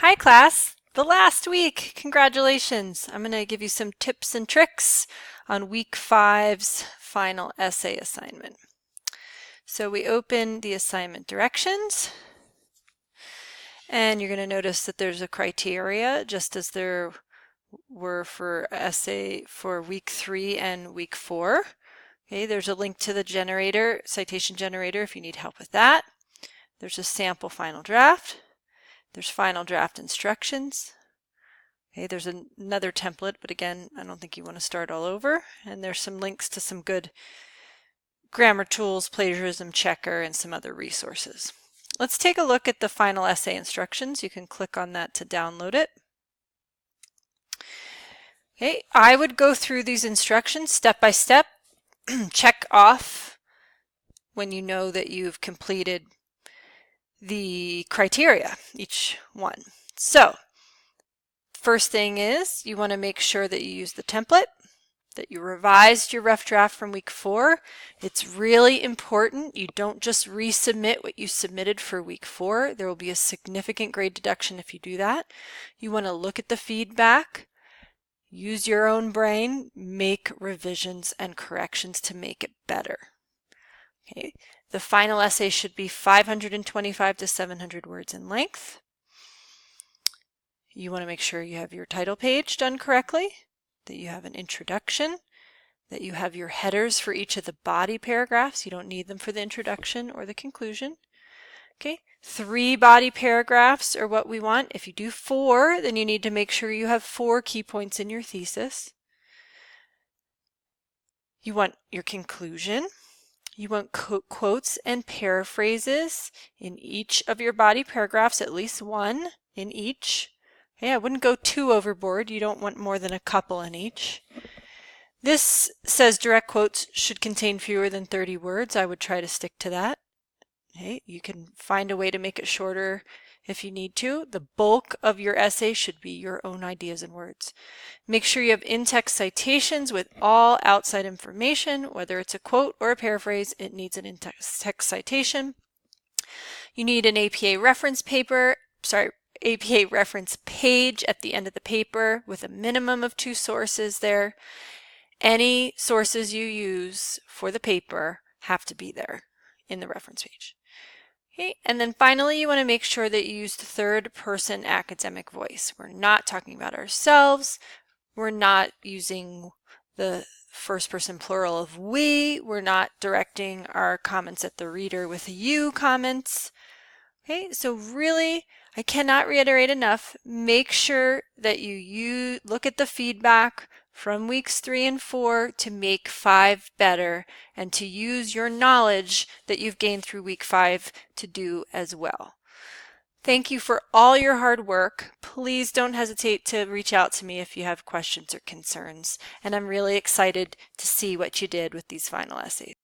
Hi class, the last week. Congratulations. I'm going to give you some tips and tricks on week 5's final essay assignment. So we open the assignment directions and you're going to notice that there's a criteria just as there were for essay for week 3 and week 4. Okay, there's a link to the generator, citation generator if you need help with that. There's a sample final draft. There's final draft instructions. Okay, there's another template, but again, I don't think you want to start all over. And there's some links to some good grammar tools, plagiarism checker, and some other resources. Let's take a look at the final essay instructions. You can click on that to download it. Okay, I would go through these instructions step by step. Check off when you know that you've completed the criteria, each one. So, first thing is you want to make sure that you use the template, that you revised your rough draft from week 4. It's really important you don't just resubmit what you submitted for week 4. There will be a significant grade deduction if you do that. You want to look at the feedback, use your own brain, make revisions and corrections to make it better. Okay. The final essay should be 525 to 700 words in length. You want to make sure you have your title page done correctly, that you have an introduction, that you have your headers for each of the body paragraphs. You don't need them for the introduction or the conclusion. Okay, 3 body paragraphs are what we want. If you do 4, then you need to make sure you have 4 key points in your thesis. You want your conclusion. You want quotes and paraphrases in each of your body paragraphs, at least 1 in each. Okay, I wouldn't go too overboard. You don't want more than a couple in each. This says direct quotes should contain fewer than 30 words. I would try to stick to that. Okay, you can find a way to make it shorter if you need to. The bulk of your essay should be your own ideas and words. Make sure you have in-text citations with all outside information, whether it's a quote or a paraphrase, it needs an in-text citation. You need an APA reference page at the end of the paper with a minimum of 2 sources there. Any sources you use for the paper have to be there in the reference page. Okay, and then finally you want to make sure that you use the third-person academic voice. We're not talking about ourselves. We're not using the first-person plural of we. We're not directing our comments at the reader with you comments. Okay, so really, I cannot reiterate enough, make sure that you look at the feedback from weeks 3 and 4 to make 5 better and to use your knowledge that you've gained through week 5 to do as well. Thank you for all your hard work. Please don't hesitate to reach out to me if you have questions or concerns. And I'm really excited to see what you did with these final essays.